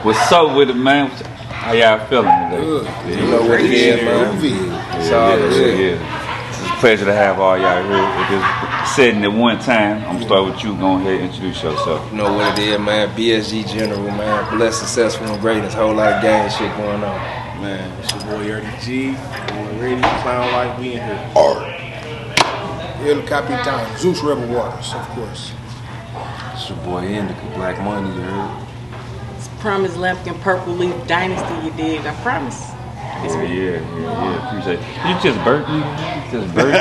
What's up with it, man? How y'all feeling today? Good. You know what it is, man. It's all good. It's a pleasure to have all y'all here. We're just sitting at one time. I'm gonna start with you. Go ahead and introduce yourself. You know what it is, man. BSG General, man. Blessed, successful, and great. There's a whole lot of gang shit going on. Man, it's your boy YerrtyG. Born ready, clown life, we in here. El Capitan, Zeus Rebel Waters, of course. It's your boy Indica, Black Money, you heard? It's Promise Lampkin Purple Leaf Dynasty, you dig? I promise. It's Yeah. Appreciate it. You just burped me. Just burped.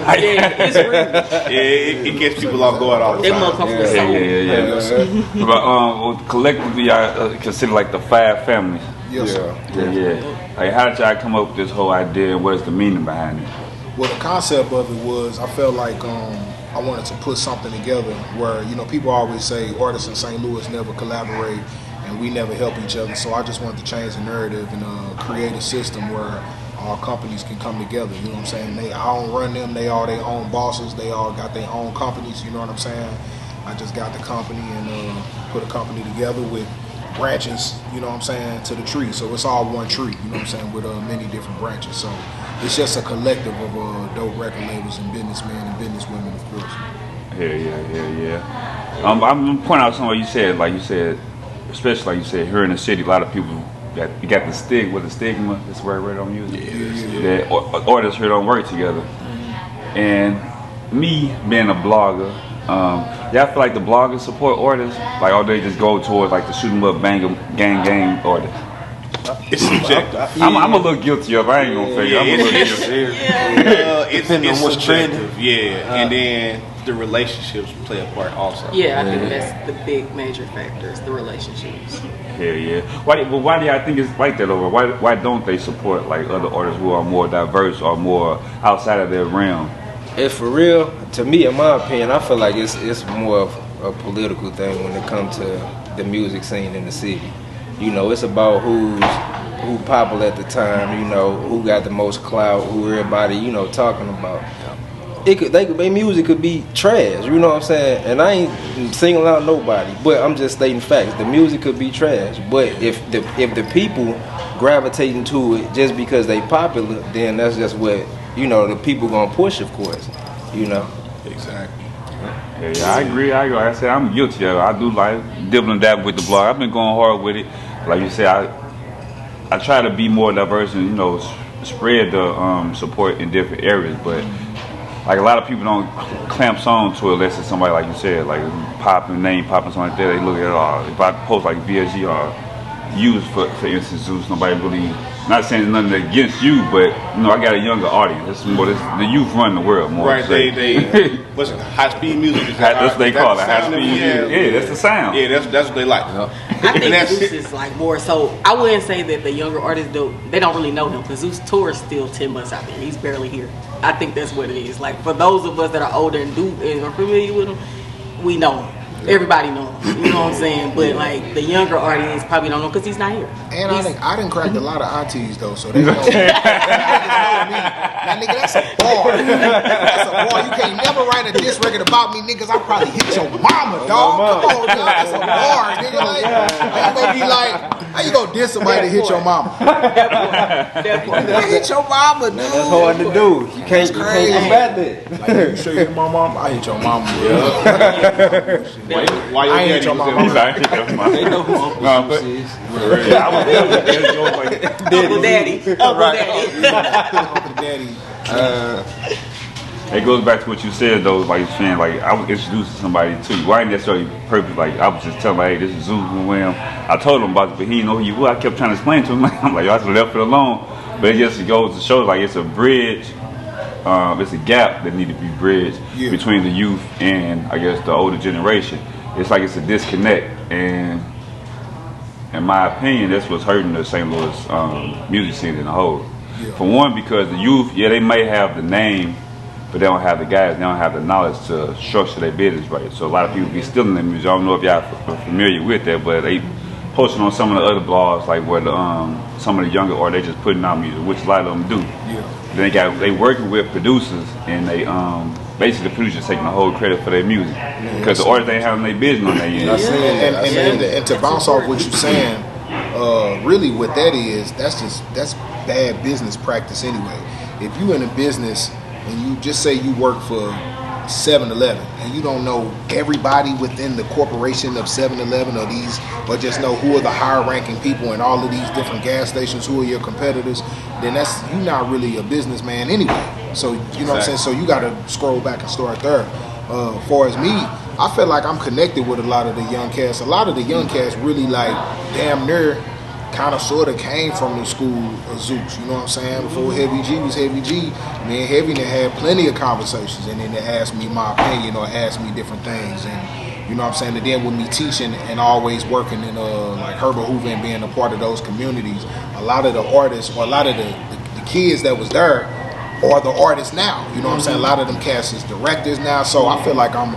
Yeah, it's real. Yeah, it gets people off guard all the They time. motherfuckers Yeah. But collectively, I consider like the 5 families. Yes, sir. Yeah. Like, how did y'all come up with this whole idea, and what is the meaning behind it? Well, the concept of it was, I felt like I wanted to put something together where, people always say artists in St. Louis never collaborate and we never help each other. So I just wanted to change the narrative and create a system where all companies can come together. You know what I'm saying? I don't run them. They all their own bosses. They all got their own companies. You know what I'm saying? I just got the company and put a company together with branches, you know what I'm saying, to the tree. So it's all one tree, you know what I'm saying, with many different branches. So it's just a collective of dope record labels and businessmen and businesswomen, of course. Yeah. I'm gonna point out something you said, especially like you said, here in the city, a lot of people got the stigma. That's the word I'm using. Yeah. That artists here don't work together. And me being a blogger, y'all feel like the bloggers support artists? Like, all they just go towards like the shoot 'em up, bang 'em, gang artists? It's subjective. I'm a little guilty of. I ain't gonna figure. I'm a little guilty. It's what's trending. Yeah, and then the relationships play a part also. Yeah, I think that's the big major factors, the relationships. Yeah. Why do y'all think it's like that over? Why don't they support like other artists who are more diverse or more outside of their realm? If for real, to me, in my opinion, I feel like it's more of a political thing when it comes to the music scene in the city. It's about who popular at the time. Who got the most clout, who everybody talking about. Their music could be trash. You know what I'm saying? And I ain't singling out nobody, but I'm just stating facts. The music could be trash, but if the people gravitating to it just because they popular, then that's just what the people gonna push, of course. Exactly. Yeah, I agree. Like I said, I'm guilty of it. I do like dibbling and dabbling with the blog. I've been going hard with it. Like you said, I try to be more diverse and spread the support in different areas. But like a lot of people don't clamp on to it unless it's somebody like you said, like name popping something like that. They look at it all. If I post like BSG or use for instance, Zeus, nobody really. Not saying nothing against you, but I got a younger audience. It's more the youth run the world more. Right? They what's it, high speed music? That's what they call it. High speed music. Yeah, that's the sound. Yeah, that's what they like. I think Zeus is like more so. I wouldn't say that the younger artists they don't really know him because Zeus tour is still 10 months out there. He's barely here. I think that's what it is. Like for those of us that are older and are familiar with him, we know him. Everybody knows him. You know what I'm saying? But like the younger audience probably don't know because he's not here. And I didn't crack a lot of aunties though, so they know. Now, nigga, that's a bar. That's a bar. You can't never write a diss record about me, niggas. I probably hit your mama, dog. Come on, dog. That's a bar, nigga. Like, you gonna be like, how you gonna diss somebody to hit your mama? Hit your mama, dude. That's hard to do. You can't combat that. Like, you sure you hit my mama? I hit your mama. Why I ain't hit your mama. They know who Uncle Zeus is. Uncle Daddy. It goes back to what you said though, like you're saying, like I was introducing somebody to you. I ain't necessarily purpose, like I was just telling him, hey, this is Zeus and William. I told him about it, but he didn't know who you were. I kept trying to explain to him. I'm like, y'all should have left it alone. But it just goes to show like it's a bridge. It's a gap that needs to be bridged between the youth and I guess the older generation. It's like it's a disconnect, and in my opinion, that's what's hurting the St. Louis music scene in the whole. For one, because the youth, they may have the name, but they don't have the guys, they don't have the knowledge to structure their business right. So a lot of people be stealing their music. I don't know if y'all are familiar with that, but they posting on some of the other blogs, like where the some of the younger artists they just putting out music, which a lot of them do. Yeah. Then they working with producers, and they basically the producers taking the whole credit for their music because the artists ain't having their business on their end. And to bounce off what you're saying, really what that is, that's bad business practice anyway. If you in a business and you just say you work for 7-Eleven and you don't know everybody within the corporation of 7-Eleven or just know who are the higher ranking people in all of these different gas stations, who are your competitors, then you're not really a businessman anyway. So you know what I'm saying? So you gotta scroll back and start there. Far as me, I feel like I'm connected with a lot of the young cats. A lot of the young cats really like damn near kind of sort of came from the school of Zeus, you know what I'm saying? Before Heavy G was Heavy G, me and Heavy had plenty of conversations, and then they asked me my opinion or asked me different things, and you know what I'm saying? And then with me teaching and always working in like Herbert Hoover and being a part of those communities, a lot of the artists or a lot of the kids that was there are the artists now, you know what I'm saying? A lot of them cats is directors now, so I feel like I'm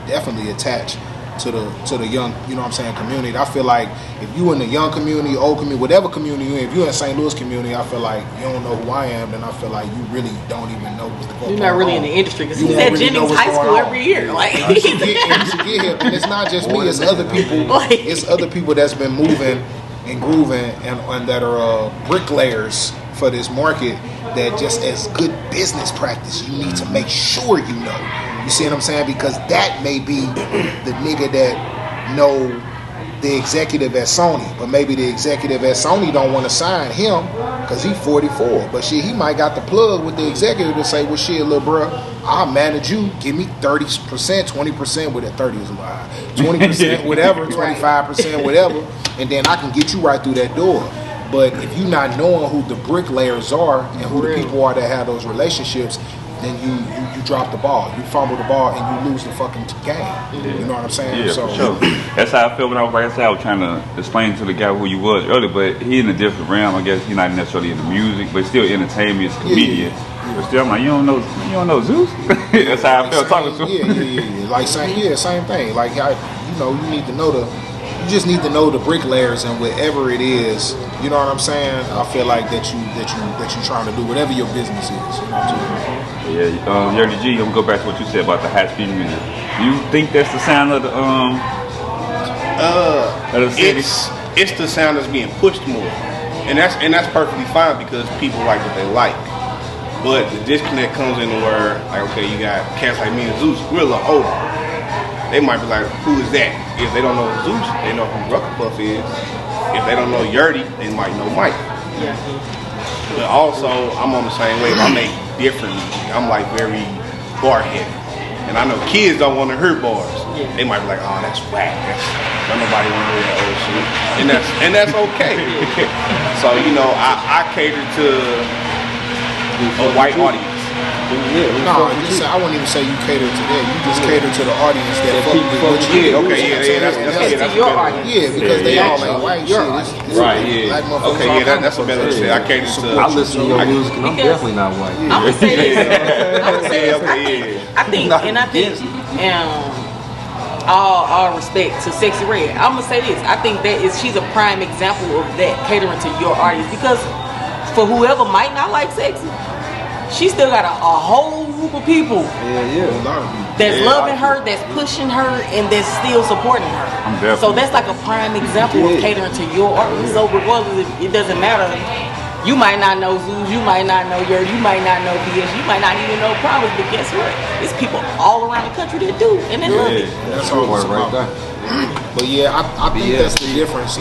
definitely attached to the young, you know what I'm saying, community. I feel like if you in the young community, old community, whatever community you're in, if you're in St. Louis community, I feel like you don't know who I am, then I feel like you really don't even know what's going on. You're not really in the industry because he's at at Jennings High School every year. Like you should get here, and it's not just me; it's other people. It's other people that's been moving and grooving and that are bricklayers for this market. That just as good business practice, you need to make sure you know. You see what I'm saying? Because that may be the nigga that know the executive at Sony, but maybe the executive at Sony don't want to sign him because he's 44. But shit, he might got the plug with the executive to say, well, shit, little bro, I'll manage you. Give me 30%, 20%, with it. 30 is a lie. 20%, whatever, 25%, whatever, and then I can get you right through that door. But if you're not knowing who the bricklayers are and who the people are that have those relationships, then you drop the ball, you fumble the ball, and you lose the fucking game. You know what I'm saying? Yeah, so, for sure. That's how I feel when I was trying to explain to the guy who you was earlier, but he in a different realm. I guess he's not necessarily in the music, but still entertainment, comedian. But still, I'm like, you don't know Zeus? That's how I felt talking to him. Yeah. Like same thing. Like you need to know you just need to know the bricklayers and whatever it is. You know what I'm saying? I feel like that you trying to do whatever your business is. You know what I'm saying? Yeah, YerrtyG, I'm gonna go back to what you said about the high speed music. Do you think that's the sound of the city? It's the sound that's being pushed more, and that's perfectly fine because people like what they like. But the disconnect comes in where, like, okay, you got cats like me and Zeus, we're a little older. They might be like, who is that? If they don't know Zeus, they know who Rucker Puff is. If they don't know Yerty, they might know Mike. Yeah. But also, I'm on the same wave. I make different music. I'm like very bar heavy. And I know kids don't want to hear bars. Yeah. They might be like, oh, that's whack. Don't nobody want to hear that old shit. And that's okay. So, I cater to a white audience. No, I wouldn't even say you cater to that. You just cater to the audience that fuck with what you do. That's your audience. Yeah, because they all like white shit. Right, yeah. Okay, yeah, that's a better shit. I cater to. I listen to your music and I'm definitely not white. I'm gonna say this. I think, all respect to Sexy Red, I'm gonna say this. I think she's a prime example of that, catering to your audience, because for whoever might not like Sexy, she still got a whole group of people that's loving her, that's pushing her, and that's still supporting her. So that's like a prime example of catering to your audience. So regardless, it doesn't matter. You might not know Zeus, you might not know Yerty, you might not know BS, you might not even know Promise, but guess what? It's people all around the country that do, and they love it. That's all it's about. But yeah, I think that's the difference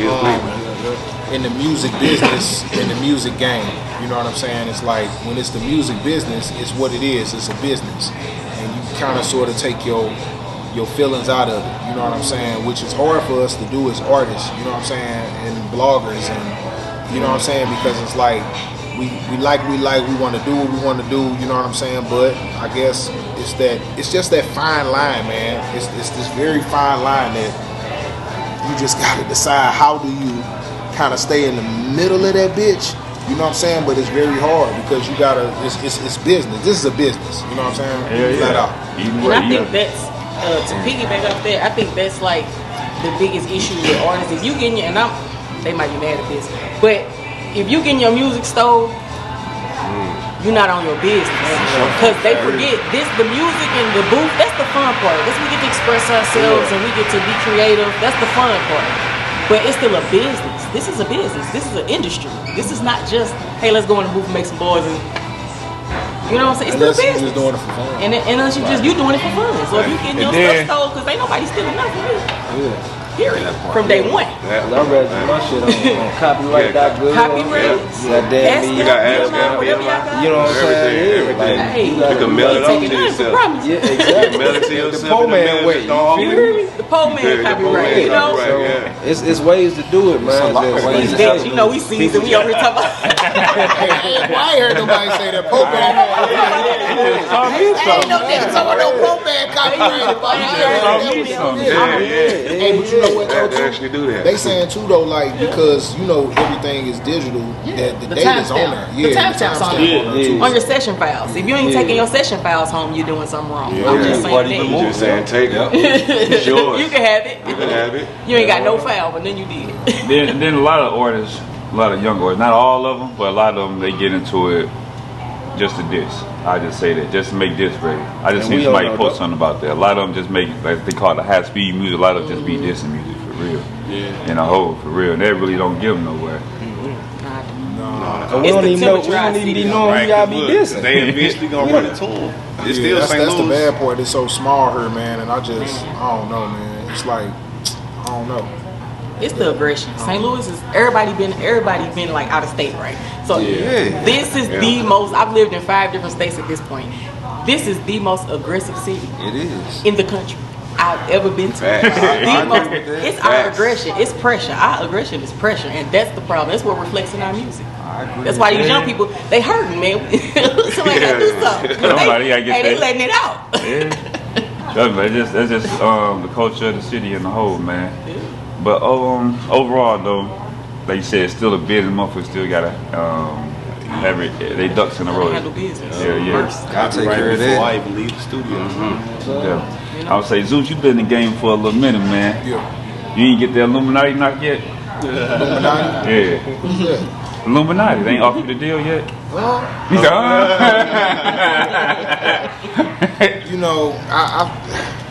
in the music business and the music game. You know what I'm saying? It's like when it's the music business, it's what it is. It's a business, and you kind of sort of take your feelings out of it. You know what I'm saying? Which is hard for us to do as artists. You know what I'm saying? And bloggers, and you know what I'm saying? Because it's like we want to do what we want to do. You know what I'm saying? But I guess it's just that fine line, man. It's this very fine line that you just got to decide how do you kind of stay in the middle of that bitch. You know what I'm saying? But it's very hard because you gotta. It's business. This is a business. You know what I'm saying? Flat out. And I think that's to piggyback off that. I think that's like the biggest issue with artists. If you getting your, and they might be mad at this, but if you getting your music stole, you're not on your business. Because they forget the music and the booth, that's the fun part. That's we get to express ourselves and we get to be creative. That's the fun part. But it's still a business. This is a business. This is an industry. This is not just, hey, let's go in the booth and make some boys and, you know what I'm saying? It's still a business. Just doing it for fun. And unless you doing it for fun. So if you getting your stuff stole, because ain't nobody stealing nothing from you. Yeah. Period. From day one. I register my shit on copyright.gov. Copyright. Goddamn, You got ads, man. you know what I'm saying? Everything. Yeah, Hey, You can mail it off to taking yourself. nothing for yeah, You exactly. mail it to yourself. The poor in the man mail, way. just don't You always- feel me? The poor man Yeah, the poor copyright, man you know? copyright. So it's ways to do it, man. There's ways to Bitch, do you it. know we seasoned. We over here talking about. Hey, why I heard nobody say that? Pope man. Ain't no nigga talking about no Pope man copyrighted. Hey, but you know what though, They too? actually do that. They saying too though, like because you know everything is digital, that the The data's on timestamp. there. The Yeah, timestamp's on timestamp there. there, too. On your session files. If you ain't taking your session files home, you're doing something wrong. I'm just saying You that. just saying take it. It's yours. You can have it. You can have it. You ain't got no file, but then you did. Then a lot of artists, a lot of young artists, not all of them, but a lot of them, they get into it just to diss. I just say that, just to make diss ready. I just And seen we somebody all know post that. something about that. A lot of them just make, like they call it high speed music. A lot of them just be dissing music for real. Yeah. In a whole, for real. And they really don't give them nowhere. And we It's don't the even know. We temperature I don't even see be though. knowing who y'all be Look, dissing. They eventually gonna run it to them. It's still that's St. the Louis. bad part. It's so small here, man, and I don't know, man. It's like I don't know. It's the aggression. St. Louis is everybody been like out of state, right? So this is the most. I've lived in 5 different states at this point. This is the most aggressive city It is. in the country I've ever been to. Facts. The most, it's our Facts. aggression. It's pressure. Our aggression is pressure, and that's the problem. That's what reflects in our music. I agree. That's why these young people, they hurting, man. Somebody gotta do something. 'Cause Somebody gotta get they that. letting it out. Yeah. That's just the culture of the city in the whole, man. But overall though, like you said, it's still a business. Motherfuckers still gotta have it. They ducks in the road. Handle business. Yeah. First. I'll take care of before that. I even leave the studio. Yeah. I would say, Zeus, you been in the game for a little minute, man. Yeah. You ain't get the Illuminati knock yet? Illuminati. Yeah. Who's that? Illuminati, they ain't offered you the deal yet? He said, You know,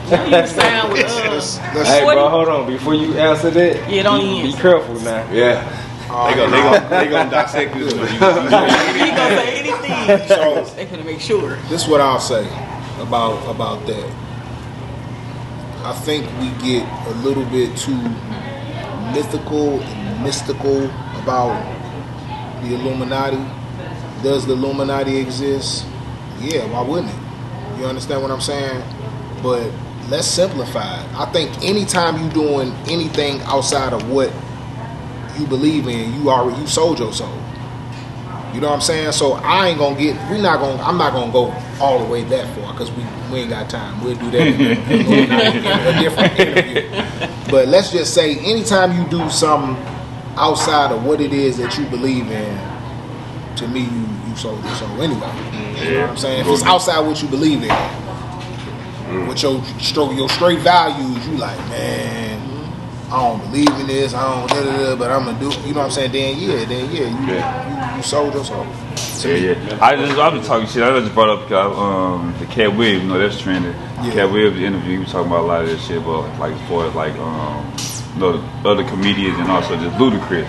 You sound with Hey, bro, hold on. Before you answer that, Yeah, don't be even. careful now. Yeah. They gonna dissect this. He gonna say anything. So They finna make sure. this is what I'll say about that. I think we get a little bit too mythical and mystical about the Illuminati. Does the Illuminati exist? Yeah, why wouldn't it? You understand what I'm saying? But let's simplify it. I think anytime you doing anything outside of what you believe in, you sold your soul. You know what I'm saying? So I'm not gonna go all the way that far because we ain't got time. We'll do that in a different interview. But let's just say anytime you do something outside of what it is that you believe in, to me you sold your soul anyway. You know what I'm saying? If it's outside what you believe in, with your straight values, you like, man, I don't believe in this, I don't but I'm gonna do, you know what I'm saying? Then you sold your soul. yeah. I been talking shit. I just brought up because the Cat Williams, you know, that's trending. Yeah. Cat Williams interview, he was talking about a lot of this shit, but like as far as like the other comedians and also just Ludacris.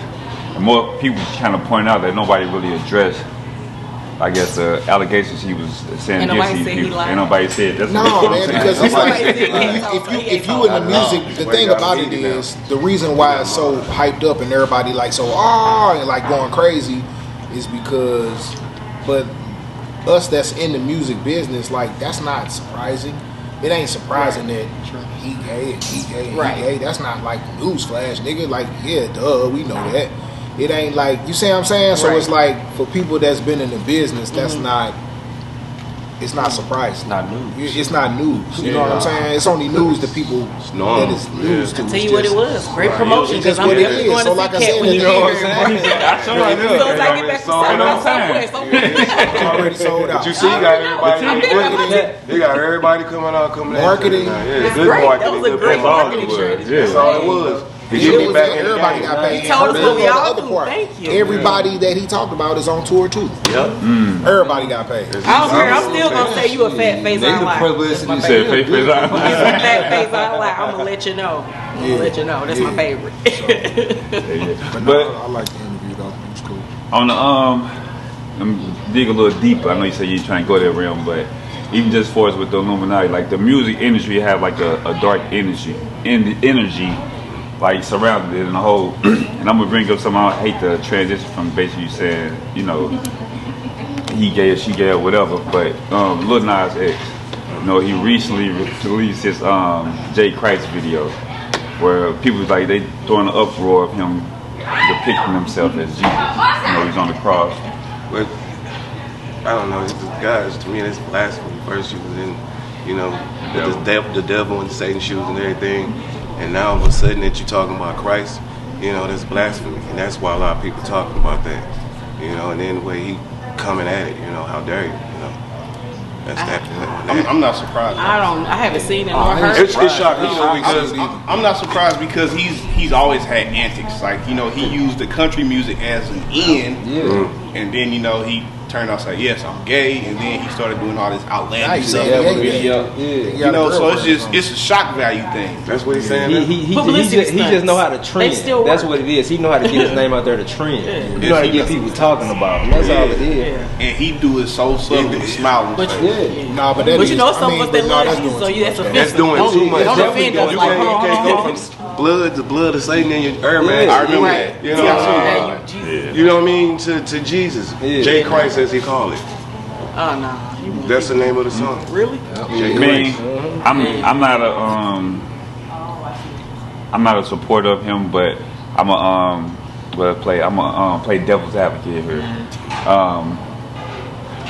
And more people kind of point out that nobody really addressed, I guess, the allegations he was saying Ain't against nobody these said he people. lied. Ain't nobody said that's No, what I'm man, saying. because it's like Nobody if you in the music, the thing about it is the reason why it's so hyped up and everybody like so and like going crazy is because, but us that's in the music business, like that's not surprising. It ain't surprising that he gay and he gay and Right. he gay. That's not like newsflash, nigga. Like yeah, duh, we know that. It ain't like, you see what I'm saying? So Right. it's like for people that's been in the business, that's not it's not surprising. Not news. It's not news. You know what I'm saying? It's only news to people that it's news to. I'll tell you what it was. Great promotion It's because just I'm what it definitely is. going So to see like I Cat said, when you you know what here. I'm saying? As soon as I get back to It's already sold out. But you see, you got everybody. They got everybody coming out, coming at Marketing. you now. Yeah, It's good great. marketing. That was a good great promotion. marketing strategy. That's all it was. To get me back in the Everybody game. got paid. He told us what we And all the do. other part, Thank you. Everybody that he talked about is on tour too. Yep. Everybody got paid. I don't care. I'm still gonna say you a fat face They on the lie. publicity You said face face out. Fat face on lie. I'm gonna let you know. That's my favorite. But I like the interview though. It was cool. on the let me dig a little deeper. I know you said you trying to go that realm, but even just for us with the Illuminati, like the music industry have like a dark energy, like surrounded it in the whole. And I'm gonna bring up something. I hate to transition from basically you saying, you know, he gay or she gay or whatever. But Lil Nas X, you know, he recently released his J. Christ video, where people was like they throwing an uproar of him depicting himself as Jesus. You know, he's on the cross. But I don't know, guys, to me that's blasphemy. First you was in, you know, the devil and Satan's shoes and everything, and now all of a sudden that you're talking about Christ, you know, that's blasphemy. And that's why a lot of people talking about that. You know, and then the way he coming at it, you know, how dare you, you know. That's that. I'm not surprised. I haven't seen it nor heard. It's shocking, you know, because I'm not surprised because he's always had antics. Like, you know, he used the country music as an end, and then, you know, he turned out saying, yes, I'm gay, and then he started doing all this outlandish stuff. You know, so it's a shock value thing. that's what he's saying. He Publicity just know how to They trend. still That's work. what it is. He know how to get his name out there to trend. He know how to get people talking about him. That's all it is. And he do it so subtle with a smile on his face. Nah, but that But you know, is- some I mean, of us they but nah, love that's you, doing so too that's much. offensive. That's doing too much. Don't offend us. You Like, can't go from blood of Satan in your man. I remember Right. that. You know, Yeah, Jesus. you know what I mean? To Jesus. J. Christ, as he called it. Oh no. That's the name of the song. Really? J. Me, Christ. I'm not a supporter of him, but I'm a play devil's advocate here.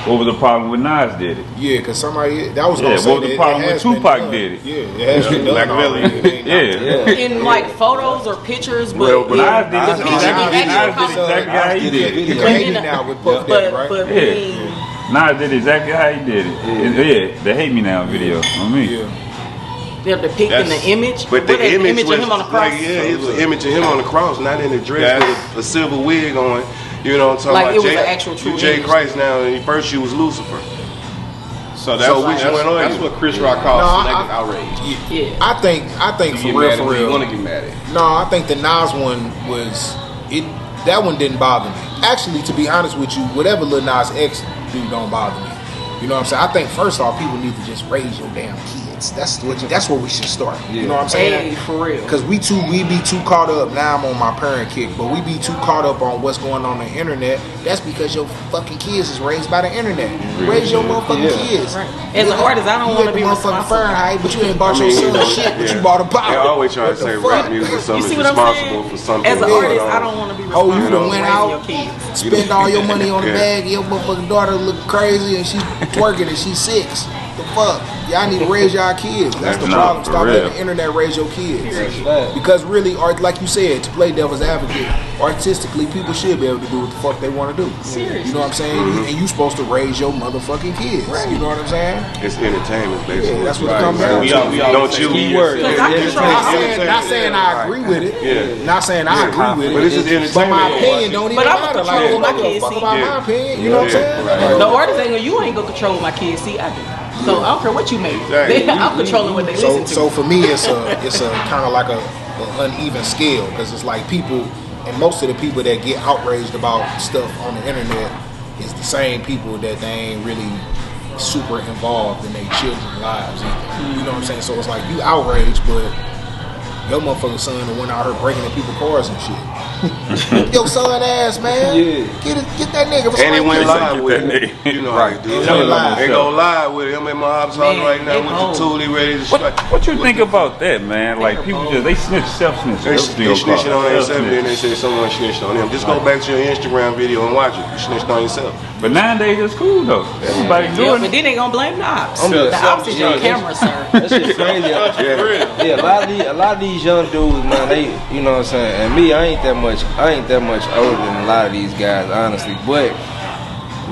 What was the problem when Nas did it? Yeah, because somebody that was Yeah, gonna say what was the that problem it when has been Tupac done. did it? Yeah, it has been done. Machiavelli. already. Yeah. In like photos or pictures, but Well, but Nas did the it picture, the actual exactly how he did it. You can hate me now with Puff Daddy, right? but Yeah. Nas did exactly how he did it. Yeah, the Hate Me Now video on me. Yeah. they're depicting That's- the image. But the What is image was of him on the cross. like, yeah, it was an image of him on the cross, not in a dress That's- with a silver wig on. You know what I'm talking Like, about? it was an actual true J. image. Christ now, and first you was Lucifer. So that's, So which one are that's you? what Chris Rock calls No, selective outrage. Yeah. I think You for get mad real, at for me, you want real. to get mad at. No, I think the Nas one was it. That one didn't bother me. Actually, to be honest with you, whatever Lil Nas X do don't bother me. You know what I'm saying? I think first off, people need to just raise your damn kids. That's where we should start. You know what I'm saying? Hey, for real. Because we be too caught up. Now I'm on my parent kick, but we be too caught up on what's going on the internet. That's because your fucking kids is raised by the internet. Raise your motherfucking kids. Right. As an artist, I don't want to be motherfucking responsible. Fahrenheit, but you ain't bought your son shit, but you bought a pop. They always try to What the say fuck? rap music is You something see that's what I'm responsible saying? for something. As an going artist, on. I don't want to be Oh, responsible you done for went raising out, your kids. spend all your money on the Yeah. bag, and your motherfucking daughter look crazy and she twerking and she's 6. The fuck? Y'all need to raise y'all kids. That's the No, problem. for Stop real. letting the internet raise your kids. Facts. Because really, art, like you said, to play devil's advocate, artistically, people should be able to do what the fuck they want to do. Seriously. You know what I'm saying? And you supposed to raise your motherfucking kids. You know what I'm saying? It's entertainment, basically. Yeah, that's what it comes down We to. all Don't say you? Keyword. Because I control Not saying I agree with it. Yeah. Not saying I agree with it. But it's just But my entertainment. opinion don't even But I'ma matter. control Like, what my I don't give a kids fuck see. about Yeah. my opinion. You know what I'm saying? Right. The artist ain't gonna, you ain't gonna control what my kids see. I do. So I don't care what you make. Exactly. I'm controlling what they listen to. So for me, it's a kind of like a uneven scale because it's like people, and most of the people that get outraged about stuff on the internet is the same people that they ain't really super involved in their children's lives either. You know what I'm saying? So it's like you outraged, but your motherfucking son went out here breaking in people's cars and shit. Yo, son ass, man. Yeah. Get that nigga. And he went live Get with that it. nigga. You know how they do. Live. They go live with him in my office house Man, right now they with cold. the tool. He ready to strike. What you think about that, man? Like people just they snitch, self-snitch. They snitching on themselves, then they say someone snitched on them. Just go back to your Instagram video and watch it. You snitched on yourself. But nowadays it's cool though. Everybody Yeah, doing but it. then they gonna blame the ops. I'm The just- ops is your yeah, camera, sir. That shit's crazy. Yeah, a lot of these young dudes, man, they, you know what I'm saying. And me, I ain't that much older than a lot of these guys, honestly. But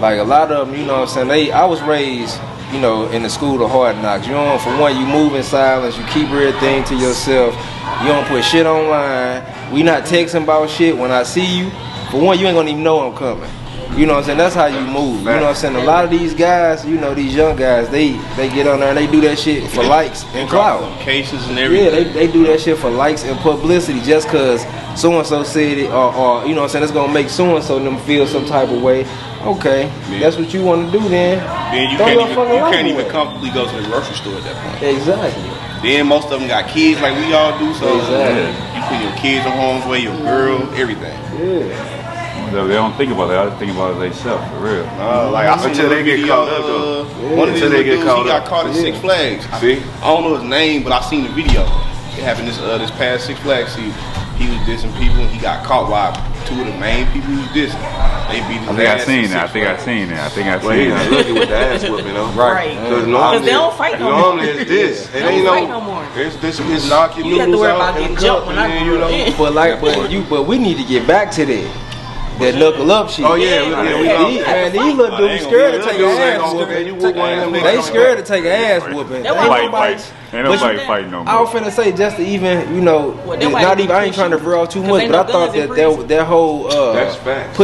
like a lot of them, you know what I'm saying. I was raised, you know, in the school of hard knocks. You know, for one, you move in silence. You keep everything to yourself. You don't put shit online. We not texting about shit. When I see you, for one, you ain't gonna even know I'm coming. You know what I'm saying? That's how you move. You know what I'm saying? A lot of these guys, you know, these young guys, they get on there and they do that shit for likes and clout. Cases and Yeah, everything. they do that shit for likes and publicity just cause so and so said it or you know what I'm saying, it's gonna make so and so them feel some type of way. Okay, that's what you wanna do then. Then you Throw can't your even fucking life even away. comfortably go to the grocery store at that point. Exactly. Then most of them got kids like we all do, so Exactly. you put your kids in harm's way, your girl, everything. Yeah. They don't think about that. I just think about it themselves, for real. Like I seen Until a they get video, caught up, though. one of these Until they little get dudes, caught he got up. caught at Six Flags. See? I don't know his name, but I seen the video. It happened this past Six Flags season. He was dissing people and he got caught by two of the main people he was dissing. They beat his I think I ass seen at that. I Six think I Flags. seen that. I think I Well, he seen got that. lucky with the ass whooping, though. Right. Because Because they don't fight no more. normally it's this. It They ain't don't fight no more. It's this. It's knock your You have to noodles worry out about in getting the jumped cup, when and I then, grew up. But we need to get back to that. That knuckle up shit. Oh yeah, we Man, these little dudes scared to take an ass whooping. You whoop one of them. They scared to take an ass whooping. That Ain't why- nobody- Ain't But nobody you- fighting no I was more. finna say just to even, you know, Well, that why not they even. I ain't push trying to you. veer off too 'Cause much, ain't but I no thought guns in that prison. that whole That's facts.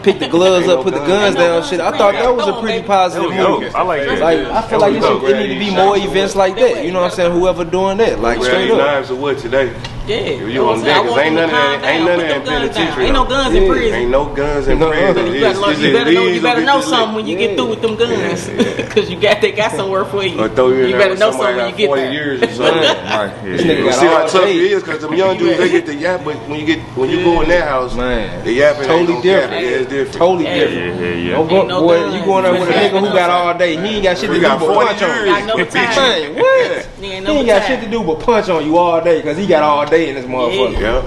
pick the gloves Ain't up, put the no guns guns. Ain't no down, guns shit. in I thought prison. that was a Come on, pretty baby. positive Yo, move. I like that. Like I feel like it need to be more events like that. You know what I'm saying? Whoever doing that, like Grab straight these up. knives or what today? Yeah. You on that? Cause ain't none of that in penitentiary. Ain't no guns in Yeah. prison. Ain't no guns in No. prison. You better, It's you better know, you illegal better to know get something when you get through with them guns, because they got somewhere for you. Or throw you in You there better with know somebody something when you got get 40 there. years or something. Right. This Yeah. nigga You got see how all tough day. it is, cause them young dudes they get the yap, but when you go in their house, Man, the yapping totally ain't gonna different. cap it. Yeah, it's different. Totally Hey. different. Yeah. Don't go, Ain't no boy, guns. you going there with a nigga who got all day. He ain't got shit to We do got but 40 punch on years. you. Got no Man, time. what? He ain't He ain't got shit to do but punch on you all day because he got all day in this motherfucker. Yeah.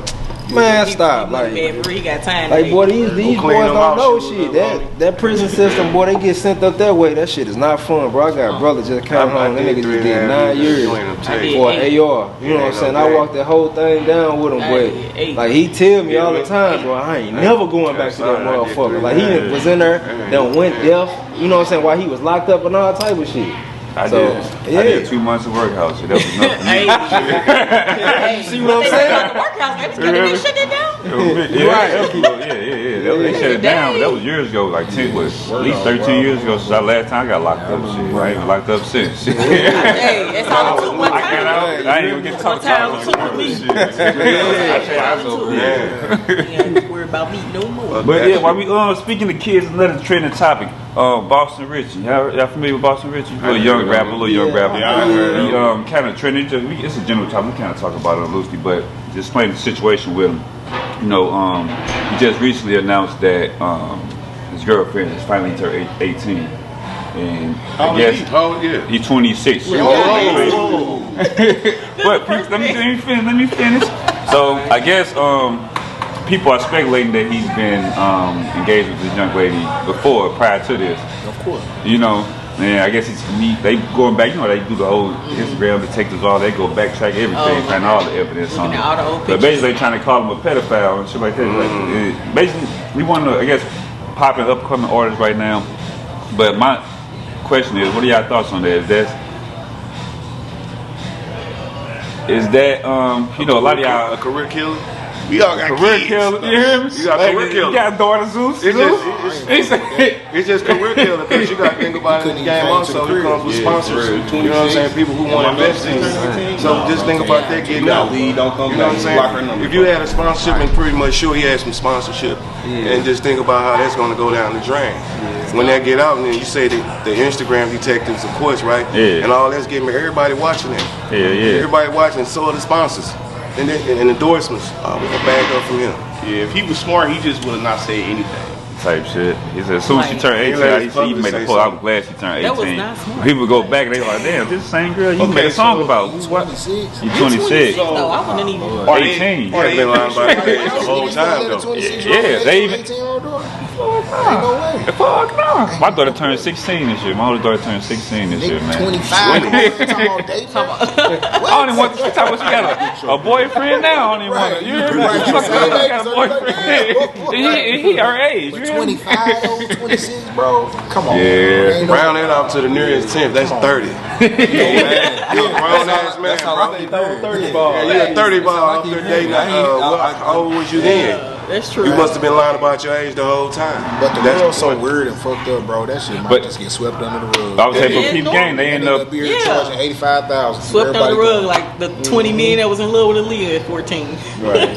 Man, stop. Like, He got time. like boy, these boys clean them don't out, know shoot shit. them, That prison system, boy, they get sent up that way. That shit is not fun, bro. I got brothers just came home. That nigga just did 9 years You ain't I did. for an AR. You know what I'm ain't saying? no I game. walked that whole thing down with him, I but did 8. like he tell me all the Yeah, time, bro, I ain't never going back to that son, I did motherfucker. 3 Like he years. was in there, Yeah. then went deaf. You know what I'm saying? While he was locked up and all type of shit. I So, did. I did 2 months of workhouse. That was nothing. Hey, See what I'm saying? The workhouse, they was getting this shit down. Yeah. They shut it down, but that was years ago, like 10 was at least 13 years ago since I last time I got locked up. Shit, I ain't been locked up since. Hey, that's all it took one I got time. out. I ain't even get to talk One time about it took me. shit. I so You ain't have to worry about me no more. But yeah, while we speaking to kids, another trending topic. Boston Richie, y'all familiar with Boston Richie? Little young rapper, Yeah, I heard He kind of trending. It's a general topic. We kind of talk about it loosely, but just explain the situation with him. You know, he just recently announced that his girlfriend is finally turned 18, and I guess he's 26. But please, let me finish. So I guess people are speculating that he's been engaged with this young lady before, prior to this. Of course. You know, and I guess they going back. You know, they do the whole Instagram detectives, all they go backtrack everything, find all the evidence on Looking it. at all the old But pictures. basically, they trying to call him a pedophile and shit like that. Like, basically, we want to, I guess, popping upcoming artists right now. But my question is, what are y'all thoughts on that? Is that you know, a lot of y'all a career killer. We all got career kids. killer. You hear me? You got career killer. You got a daughter, Zeus. It's just career killer because you got to think about it in the game also. It comes with sponsors. You know what I'm saying? People who want to invest in you. So just think about that getting out. Lead, don't come You know back. what I'm Block her saying? number. If you had a sponsorship, and pretty much sure he had some sponsorship, and just think about how that's going to go down the drain. When that get out, and then you say that the Instagram detectives, of course, right? Yeah. And all that's getting everybody watching it. Yeah. Everybody watching, so are the sponsors. And then and endorsements, we can bag up from him. Yeah, if he was smart, he just would have not said anything. Type shit. He said as soon as she turned 18, he said he made a post. I'm glad she turned 18. That was not smart. People go back and they like, damn, this the same girl you made a song about. What? 26. You 26. No, I wouldn't even. 18. Or they been lying about his age the whole time though. Yeah, they even. 18-year-old daughter? Ain't no way. Fuck no. My daughter turned 16 this year. My older daughter turned 16 this year, man. 25. Talking about dating? I don't even want to talk about she got a boyfriend now. I don't even want to. You hear me? Right. She got a boyfriend. He her age. But 25, 26, bro. Come on. Yeah. Man. Round that up to the nearest 10th. That's 30. You're a grown ass man, That's how bro. I think 30 ball. Yeah, you're a 30 ball after dating. How old was you then? That's true. You must have been lying about your age the whole time. But the world's so weird and fucked up, bro. That shit might just get swept under the rug. I would say for Yeah, peep no. game, they end up. Be here charging $85,000. Swept under the rug like the 20 million that was in love with Aaliyah at 14. Right.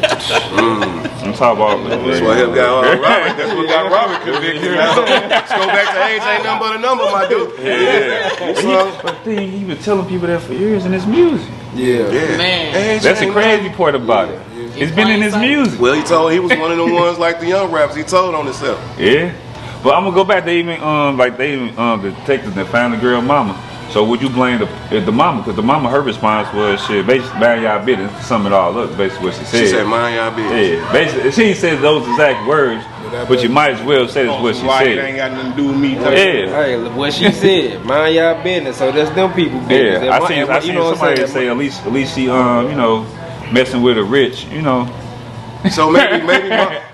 I'm talking about. That's what helped got Robert. That's what got Robert convicted. Let's go back to age ain't nothing but a number, my dude. Yeah. But then he been telling people that for years in his music. Yeah. Man. Age That's the ain't crazy part about it. It's been in his music. Well, he was one of the ones like the young rappers. He told on himself. Yeah. But I'm gonna go back. They even the detectives that found the girl mama. So would you blame the mama? Because the mama, her response was shit. Basically, mind y'all business. To sum it all up, basically what she said. She said, "Mind y'all business." Yeah. Basically, she said those exact words, but you might as well say that's what she Why it said. ain't got nothing to do with me. Yeah. Hey, look what she said. Mind y'all business. So that's them people business. Yeah. I seen somebody say at least she messing with a rich, So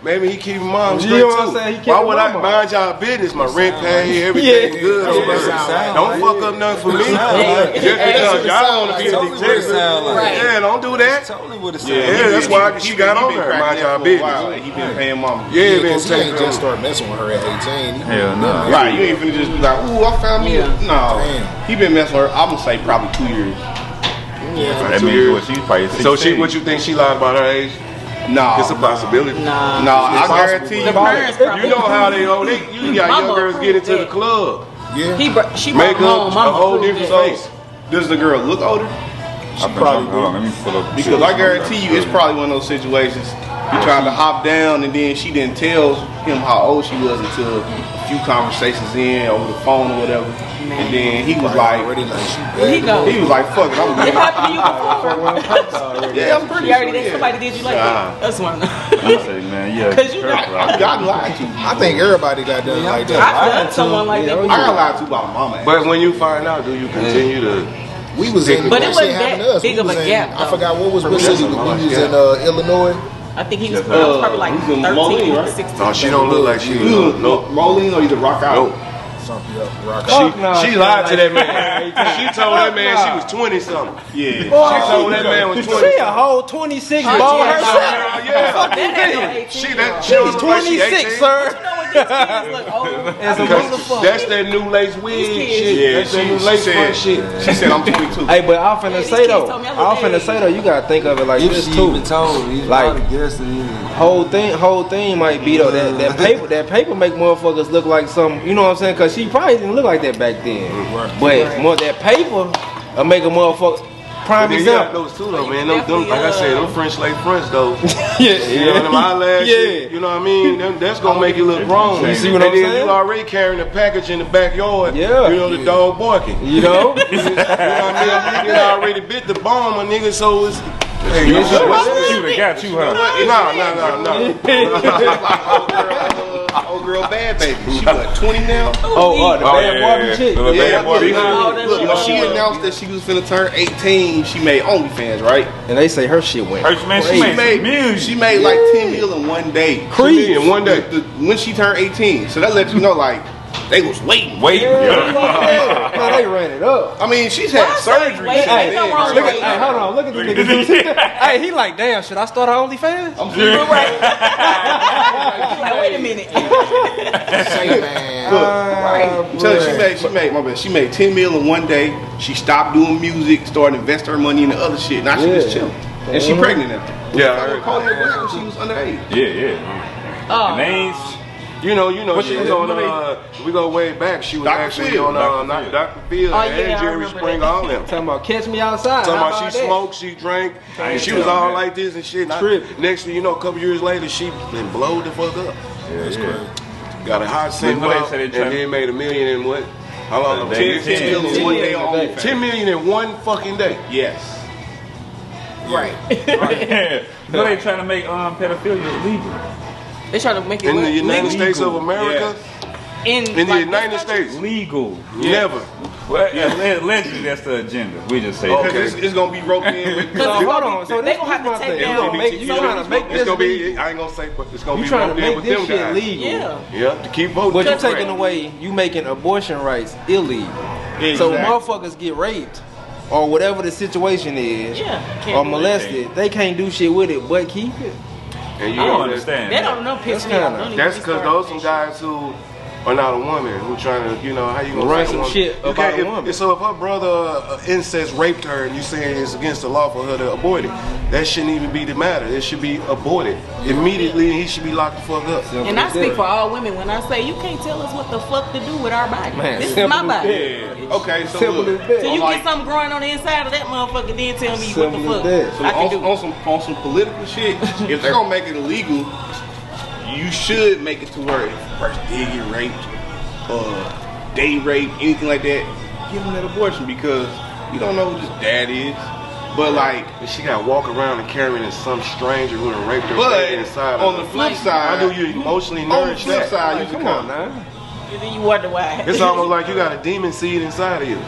maybe he keep mom straight You know what I'm too. saying? He keep Why would I mama. mind y'all business? My rent paid, everything good. Don't fuck up nothing for me. Just because y'all want to be a detective. Yeah, don't do that. Totally would have Yeah, said. that's why she got on her. Mind y'all business. He been paying mama. Yeah, been Because he ain't taking just start messing with her at 18. Hell no. Right, you ain't finna just be like, ooh, I found me. Yeah. No, Damn. he been messing with her. I'm gonna say probably 2 years. That means what she's probably 16. So what you think she lied about her age? No, It's a possibility. Nah. no, I guarantee The you. parents probably. You know how they go. You got Mama young girls get into the approved club, Yeah. She brought make home. up Mama a whole approved different it. face. Does the girl look older? I probably hold on, let me pull up. Because I guarantee you, it's probably one of those situations. He tried to hop down, and then she didn't tell him how old she was until a few conversations in over the phone or whatever. And then he was like, already like Where he go? he was like, fuck it, I'm It good. happened to you before. Yeah, I'm pretty She already sure. did. Somebody did you like that? That's one. I say, man, yeah. 'Cause you know- I got lied to. I think everybody got done like that. I've done someone like that. I got lied to by my mama. But when you find out, do you continue to? We was in, But it that wasn't shit happened that to us. big We of a was in, gap, I though. forgot what That's city. a We lot, was yeah. in Illinois. I think he was probably like He was in 13 Moline, or right? 16. No, she don't look like she was. No, Rolling or either rock out. no. Something up, rock She lied to that man. She told that man she was 20 something. Yeah. She told that man was 20. She a whole 26 Oh, ball yeah. herself. Yeah. That ain't no 18. She She's don't look like she 26, 18. sir. You know what these kids look old as a Because motherfucker. that's that new lace wig kids- shit. Yeah, That's that new she lace said- front shit. She said I'm 22. Hey, but I'm finna these say kids though, told me I look I'm finna big. say though, you gotta think of it like If this she too. even told, he's Like- probably guessing. Whole thing might be though that paper make motherfuckers look like some, you know what I'm saying? Cause she probably didn't look like that back then. But more that paper make a motherfucker prime But then you got example. those too though, man. Them, like I said, them French lace fronts though. Yeah, You know, them eyelashes, Yeah. you know what I mean? That's gonna make you look wrong. You see what I'm and then saying? you already carrying a package in the backyard. Yeah. You know, the dog barking. You know? You know what I mean? You already bit the bomb, my nigga, so it's. Hey, She would have got you, huh? No. Old girl, bad baby. She what, 20 now? The Oh, bad yeah, Barbie yeah. chick. The Yeah, bad Barbie. look, when she announced that she was finna turn 18, she made OnlyFans, right? And they say her shit went. Man, she made music. She made like 10 mil in one day. Creed in one day. When she turned 18. So that lets you know, like, they was waiting. Wait. Yeah, man, they ran it up. I mean, she's had surgery. Wait, since ain't no then. wrong Look with at, that. hey, hold on, look at this nigga. Hey, he like, damn, should I start OnlyFans? I'm serious. Like, wait a minute. Say, man. I'm telling you, she made 10 mil in one day. She stopped doing music, started investing her money into other shit. Now she just chilling. And she pregnant now. Yeah, I heard. Called her when she was underage. Yeah. Oh, And they ain't, You know, she was on. We go way back. She was Dr. actually Phil. on Dr. Phil Oh, and yeah, I Jerry remember Springer, that. all them. Talking about catch me outside. Talking How about she that? smoked, she drank, and she ain't was telling all that. like this and shit. Tripping. Next thing you know, a couple years later, she been blowed the fuck up. That's crazy. Got a hot single But what they out, say they and trying- then made $1 million in what? How long? They 10 did 10 million. One day on Day. OnlyFans. 10 million in one fucking day. Yes. Right. Yeah. No, they trying to make pedophilia illegal. They trying to make it In the what? United Legal? States of America, in the like, United this country? States, Legal. never. Well, allegedly that's the agenda. We just say Because that. it's gonna be roped in with. So hold on. So They this gonna have to my take thing. down- You gonna make? You trying to make It's this gonna legal? be. I ain't gonna say, but it's gonna You be trying roped to in make with this them shit guys. legal? Yeah. Yep, to keep voting. But you're That's right. taking away, you making abortion rights illegal. Exactly. So motherfuckers get raped or whatever the situation is, Yeah. or molested, they can't do shit with it but keep it. And you I know don't that- understand. They don't know piss That's me off. kinda- Don't even That's get because started those some with guys who are not a woman who trying to, you know, how you gonna Run say some woman? shit You about can't- a if- woman. So if her brother incest raped her and you saying it's against the law for her to abort it, that shouldn't even be the matter. It should be aborted immediately, and he should be locked the fuck up. Simple And I as speak that. for all women when I say you can't tell us what the fuck to do with our body. Man, This is simple my as body. Yeah. Okay, so Simple look. as that. Till you Like- get something growing on the inside of that motherfucker, then tell me Simple what as the that. fuck So I can do. on some political shit, if they're gonna make it illegal, you should make it to where if a person did get raped, day rape, anything like that, give them that abortion because you don't know who this dad is. But like, And she got to walk around and carrying in some stranger who done raped her but inside on of the her. flip side, How do you emotionally on the nourish flip that? side, Like, you come on, come now. And then you wonder why. It's almost like you got a demon seed inside of you.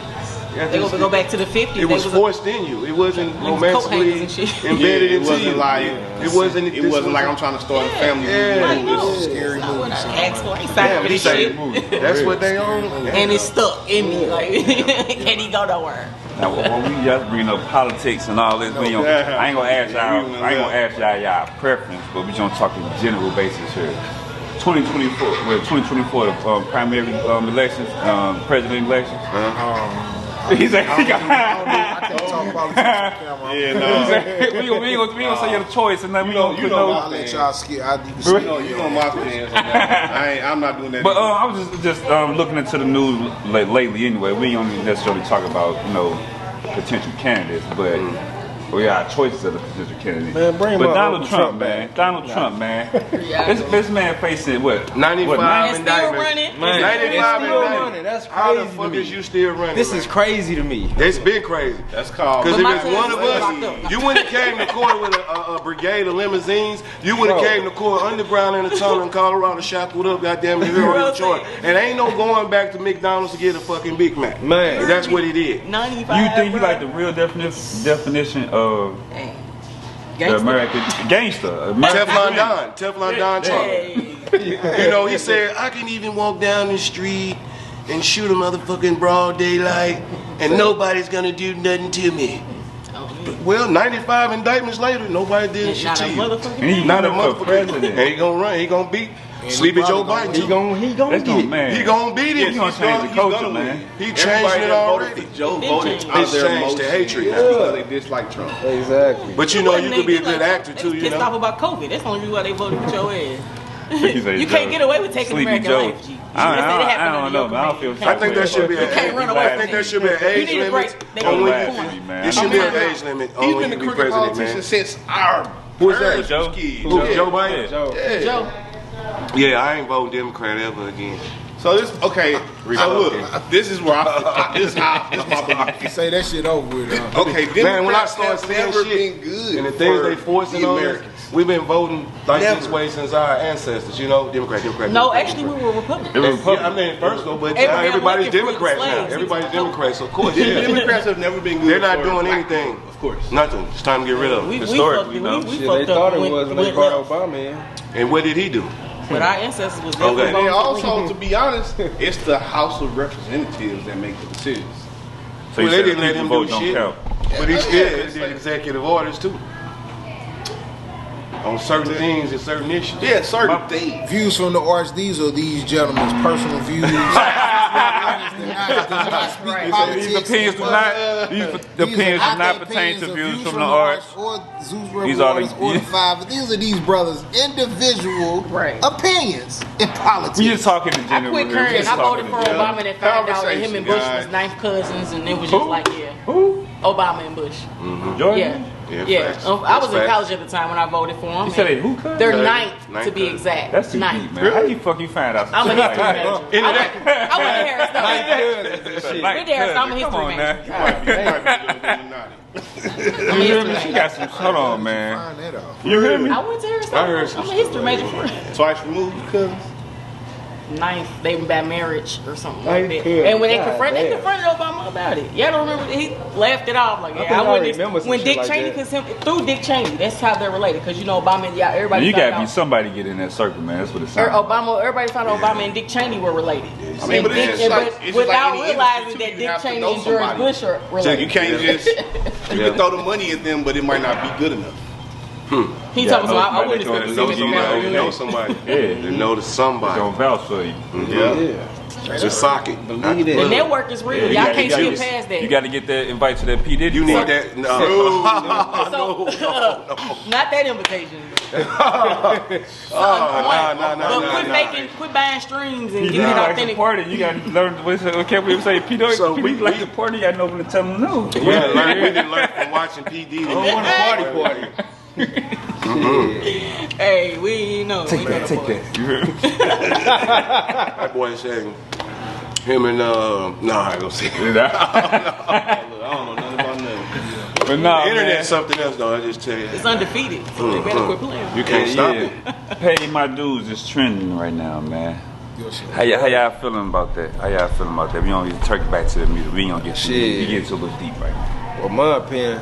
They gonna go back to the 50s. It was forced in you. It wasn't romantically coat hangers and shit. embedded it into wasn't you. like It wasn't. It wasn't like I'm trying to start a family. Yeah. Like, no, It's a scary that's not what movie. I asked for. I ain't Damn, signed for he this say shit. that's what they own. And it's stuck in me. Like, can't he go nowhere? Now, when we just bring up politics and all this, we don't, I ain't gonna ask y'all preference, but we gonna talk in general basis here. 2024, the primary elections, president elections. He's like, I can't talk politics on camera. Yeah, no. we ain't gonna say your choice, and then we gonna put no. I'll let y'all skip. You know my stance on that. I'm not doing that. But I was just looking into the news lately. Anyway, we don't necessarily talk about potential candidates, but we got choices of the potential candidates. Man, bring but my Donald Uncle Trump, Trump man, back. Donald Trump, man. Yeah. This man facing what? 95 And still indictments. running. Man, 95 it's still indictments. running. That's How the crazy fuck to is me. you still running? This man? is crazy to me. It's been crazy. That's called. Because But if my it's one of son's locked us, up. you wouldn't have came to court with a brigade of limousines. You would have Bro. came to court underground in a tunnel in Colorado, shackled up, goddamn, you heard the charge. And ain't no going back to McDonald's to get a fucking Big Mac. Man. That's what he did. 95. You think he bro. like the real definition of Hey. the Gangsta. American gangster? American Teflon Don Trump. Hey. You know, he said, I can even walk down the street and shoot a motherfucking broad daylight and nobody's gonna do nothing to me. Well, 95 indictments later, nobody did shit Not a to you. motherfucking And he Not a running for motherfucker. president. And he gonna run, he gonna beat Sleepy Joe Biden. He too. gon' That's get gonna it. man. He gonna beat him. He's gonna change the culture, man. He changed Everybody it that voted already. for Joe They voted changed out of It's their changed to emotion. hatred. That's because they dislike Trump. Exactly. But you know, you could be a good actor They too, was you pissed off know. about COVID. That's the only reason why they voted with your ass. He said You Joe. can't get away with taking Sleepy American Joe. life, G. I don't know, man. I don't feel. I think there should be You can't run away I from think there it. should be an You age need a break. limit They on gonna when laugh you. at me, man. There should be an I'm age limit He's on when been you a be crooked president, politician man. since our Who is that? parents Joe? was kids. Who, Yeah. Joe Biden? Joe. Yeah. Joe. Yeah, I ain't voting Democrat ever again. So this okay. So look, this is where this is my belief. Say that shit over with. Okay, Man, when I Democrats start have seeing never shit been good and the things for they forcing the on us, Americans. we've been voting like this Never. way since our ancestors. You know, Democrat. No, Democrat, actually, we Democrat. were Republicans. It was Yeah, I Republican. mean, first though, but Abraham now everybody's Lincoln freed Democrats now. slaves. Everybody's Democrats, of course. The Yeah. Democrats have never been good. They're not for doing black anything. people, of course. Nothing. It's time to get rid of them. We Historically, fucked, no. we Shit, fucked they up thought it when was when they went brought left. Obama in. And what did he do? But our ancestors was Okay. definitely And voting for also, Lincoln. to be honest, it's the House of Representatives that make the decisions. So you Well, they said didn't let people him vote do don't shit. count. But he Yeah, still it's did like- executive orders too. On certain things and certain issues. Yeah, certain things. Views from the arts. These are these gentlemen's personal views. These opinions do not. These opinions do not pertain to views from the arts. Or Zeus These are Waters or the Five. These are these brothers' individual opinions in politics. We just talking in general. I quit caring. I voted for Obama and found out that him and Bush was ninth cousins, and it was just like, Who? Obama and Bush. Jordan? Yeah. I was in college at the time when I voted for them. You said they who cousin? They're ninth to be exact. That's too ninth. deep, man. How you fucking find out? I'm a history major. I went to Harris. Went to Harris. I'm a history major. She got some. Hold on, man. Find that out. You hear me? I went to Harris. I heard some I'm a history major for it. Twice removed cousins. Ninth, they were by marriage or something like that. And when they confronted Obama about it. Y'all don't remember? He laughed it off like, I wouldn't. When Dick Cheney, through Dick Cheney, that's how they're related. Because you know Obama, everybody. You gotta be somebody to get in that circle, man. That's what it sounds. Everybody found out Obama and Dick Cheney were related. I mean, but it's just like without any realizing industry, that you Dick have to Cheney know and George somebody. Bush are So related. you can't just you can throw the money at them, but it might not be good enough. He told me, so I wouldn't expect to see know Mr. somebody. Brown. Know somebody. Yeah. To know to somebody. Don't vouch for you. Yeah. Just sock it. Believe it. The network is real. Y'all can't skip get past that. You got to get that invite to that P Diddy. You need party. that. No. Not that invitation. Quit buying streams and You giving it like the authentic. party. You got to learn. Can't we say P Diddy? So P we- Diddy like the party. You got to know when to tell them no. We didn't learn from watching PD. Party. Hey, we know. Take that. You hear me? That boy saying him and I ain't gonna say it. I don't know nothing about nothing. But nah, The internet's man. something else though. I just tell you. It's undefeated. So they better quit playing. You can't stop it. Pay my dues is trending right now, man. Yes, sir. How y'all feeling about that? We don't get turkey back to the music. We ain't gonna get to Shit. we get to a little deep right now. Well, my opinion,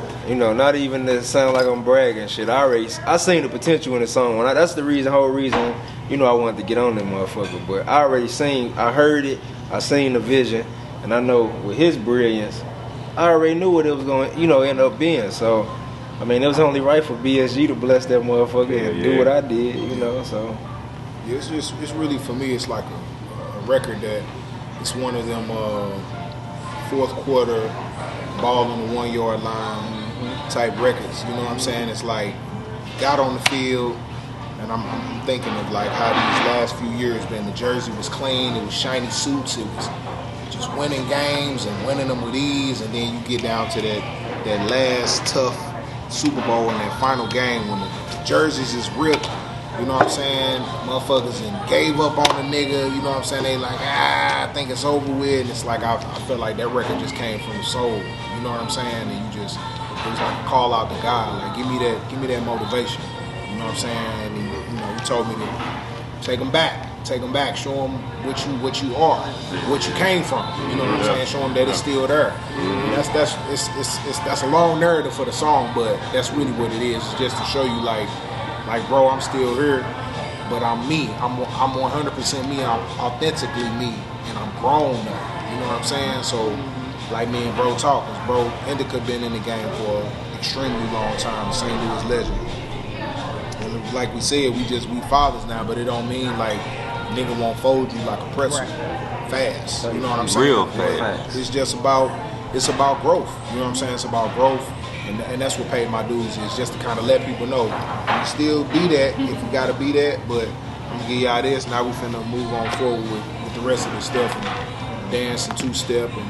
not even to sound like I'm bragging shit. I seen the potential in the song. That's the whole reason, I wanted to get on that motherfucker. But I heard it, I seen the vision, and I know with his brilliance, I already knew what it was going to, end up being. So, I mean, it was only right for BSG to bless that motherfucker and do what I did, so. Yeah, it's really, for me, it's like a record that it's one of them fourth quarter ball on the 1 yard line type records. You know what I'm saying? It's like got on the field, and I'm thinking of like how these last few years been. The jersey was clean, it was shiny suits, it was just winning games and winning them with ease, and then you get down to that last tough Super Bowl in that final game when the jerseys is ripped. You know what I'm saying? Motherfuckers and gave up on the nigga. You know what I'm saying? They like, I think it's over with. And it's like, I feel like that record just came from the soul. You know what I'm saying? And it was like a call out to God. Like, give me that motivation. You know what I'm saying? And he told me to take them back, show them what you are, what you came from. You know what I'm saying? Show them that it's still there. And that's a long narrative for the song, but that's really what it is. It's just to show you like, bro, I'm still here, but I'm me. I'm 100% me. I'm authentically me, and I'm grown now. You know what I'm saying? So, like me and bro talk, 'cause bro, Indica been in the game for an extremely long time. St. Louis legend. And like we said, we fathers now, but it don't mean like a nigga won't fold you like a pretzel fast. You know what I'm saying? Real But fast. it's just about growth. You know what I'm saying? It's about growth. And that's what paid my dues is, just to kind of let people know you still be that if you gotta be that, but I'm gonna give y'all this. Now we finna move on forward with the rest of the stuff and dance and two-step and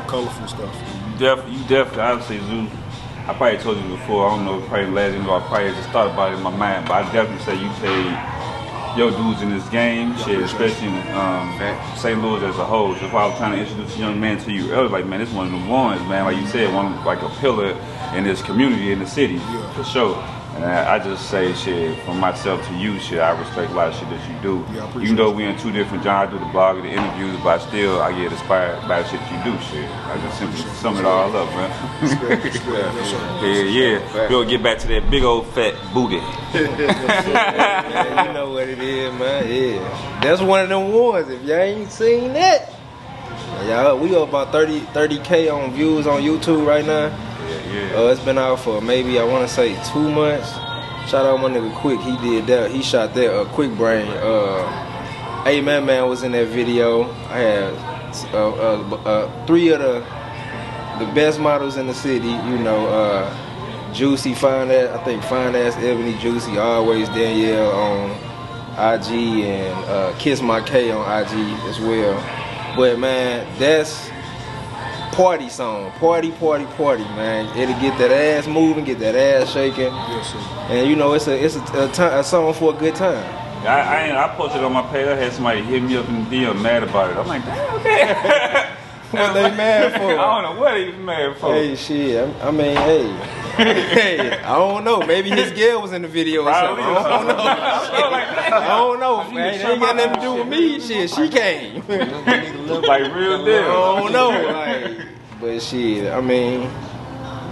colorful stuff. You definitely, I would say Zeus. I probably told you before. I don't know, probably last thing I probably just thought about it in my mind, but I definitely say you played your dudes in this game, shit, especially in St. Louis as a whole. That's why I was trying to introduce a young man to you earlier. Like, man, this one of the ones, man. Like you said, like a pillar in this community, in the city, for sure. And I just say, shit, from myself to you, shit, I respect a lot of shit that you do. Yeah, I appreciate Even though we're in two different genres, I do the blog and the interviews, but I get inspired by the shit that you do, shit. I just simply sum it all up, man. Yeah. We'll get back to that big old fat booty. Man, you know what it is, man. Yeah, that's one of them ones. If y'all ain't seen that, y'all, we got about 30K on views on YouTube right now. It's been out for maybe, I want to say 2 months. Shout out my nigga Quick. He did that. He shot that Quick Brain Man was in that video. I had 3 of the best models in the city. You know, Juicy, Fine Ass Ebony, Juicy, Always Danielle on IG, and Kiss My K on IG as well. But man, that's party song, party, man. It'll get that ass moving, get that ass shaking, and you know it's a song for a good time. I posted on my page. I had somebody hit me up in the DM mad about it. I'm like, damn, okay. What they mad for? I don't know what he was mad for. Hey, shit. I mean, hey, I don't know. Maybe his girl was in the video or something. I don't know. I don't know, man. It ain't got nothing to do with me. Shit, she came. Like real deal. I don't know. Like, but shit, I mean,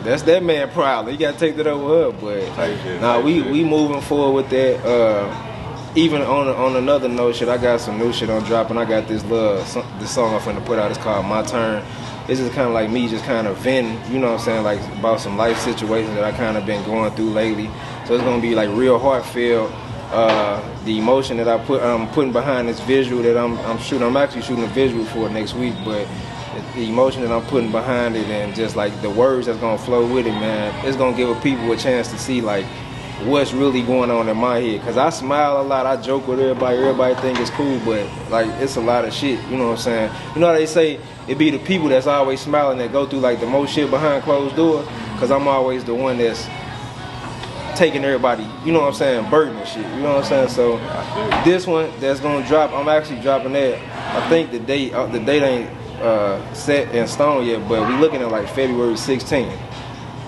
that's that man problem. You gotta take that over her. But nah, we moving forward with that. Even on another note, shit, I got some new shit on dropping. I got this song I'm finna put out. It's called My Turn. It's just kind of like me just kind of venting, you know what I'm saying, like about some life situations that I kind of been going through lately. So it's gonna be like real heartfelt. The emotion that I'm putting behind this visual that I'm shooting. I'm actually shooting a visual for it next week, but the emotion that I'm putting behind it and just like the words that's gonna flow with it, man, it's gonna give people a chance to see like what's really going on in my head. Cause I smile a lot, I joke with everybody think it's cool, but like it's a lot of shit, you know what I'm saying? You know how they say it be the people that's always smiling that go through like the most shit behind closed doors? Cause I'm always the one that's taking everybody, you know what I'm saying, burden and shit, you know what I'm saying? So this one that's gonna drop, I'm actually dropping that. I think the date ain't set in stone yet, but we looking at like February 16th.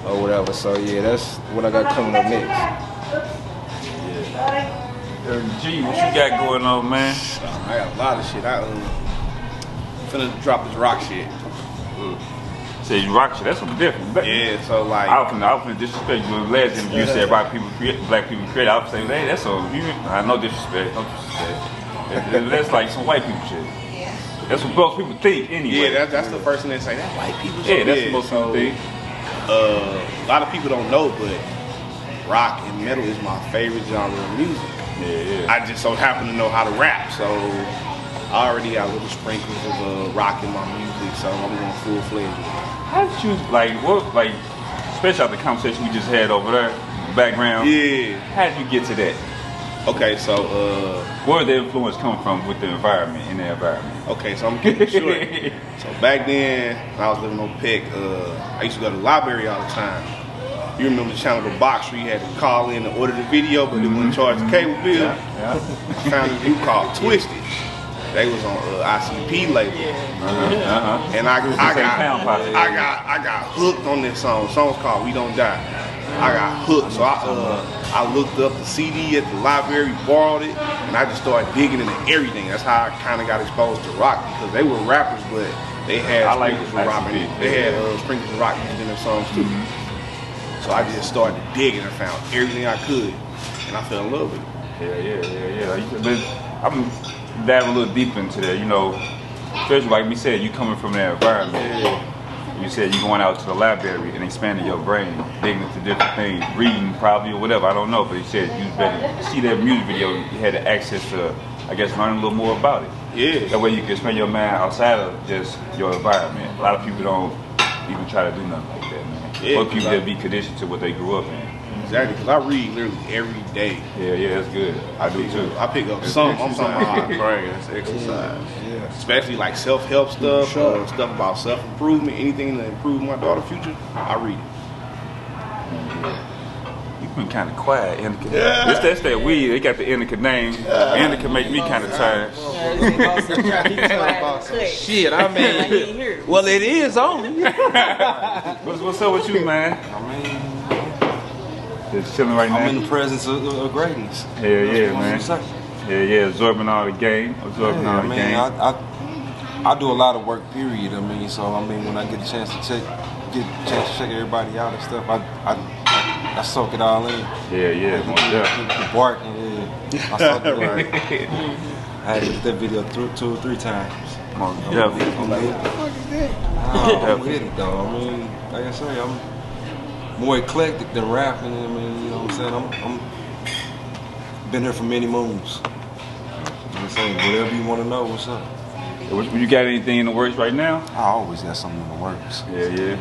Or whatever, so yeah, that's what I got coming up next. YerrtyG, what you got going on, man? I got a lot of shit. I finna drop this rock shit. Say you rock shit, that's something different. Yeah, so like I was finna disrespect you in the last interview. You said black people create. I was saying, hey, that's some. No disrespect. That's like some white people shit. That's what most people think anyway. Yeah, that's the first thing they say. That's white people Yeah, shit. that's what most people think. A lot of people don't know, but rock and metal is my favorite genre of music. Yeah. I just so happen to know how to rap, so I already got little sprinkles of rock in my music, so I'm going full fledged. How did you especially after the conversation we just had over there, the background? Yeah. How did you get to that? Okay, so where the influence come from with the environment, in the environment? Okay, so I'm keeping it short. So back then, when I was living on Peck, I used to go to the library all the time. You remember the channel The Box where you had to call in and order the video, but they wouldn't charge the cable bill? Yeah. I found this group called Twisted. They was on ICP label. And I got hooked on this song. The song's called We Don't Die. I got hooked, so I looked up the CD at the library, borrowed it, and I just started digging into everything. That's how I kind of got exposed to rock, because they were rappers, but they had sprinkles of rock in it. They had sprinkles of rock in their songs too. So I just started digging and found everything I could, and I fell in love with it. Yeah. But I'm diving a little deep into that, you know, especially like we said, you coming from that environment. Yeah. You said you going out to the library and expanding your brain, digging into different things, reading probably or whatever, I don't know, but you said you better see that music video, you had the access to, I guess, learn a little more about it. Yeah. That way you can spend your mind outside of just your environment. A lot of people don't even try to do nothing like that, man. Yeah, Most people that be conditioned to what they grew up in. Exactly, because I read literally every day. Yeah, that's good. I do too. I pick up something. I'm talking about brain, it's exercise. Yeah. Especially like self-help stuff, stuff about self-improvement, anything to improve my daughter's future, I read it. You've been kind of quiet, Indica. Yeah. That's that weed. They got the Indica name. Indica make me kind of tired. Shit, I mean, well, it is on. What's up with you, man? I mean, just chilling right now. I'm in the presence of greatness. Yeah, man. Yeah, absorbing all the game. I do a lot of work, period. I mean, so when I get a chance to check everybody out and stuff, I soak it all in. Yeah. The barking, I soak it right. I had to get that video 2 or 3 times. I'm with it though. I mean, like I say, I'm more eclectic than rapping. I mean, you know what I'm saying? I'm been here for many moons. say, whatever you want to know, what's up? You got anything in the works right now? I always got something in the works. Yeah.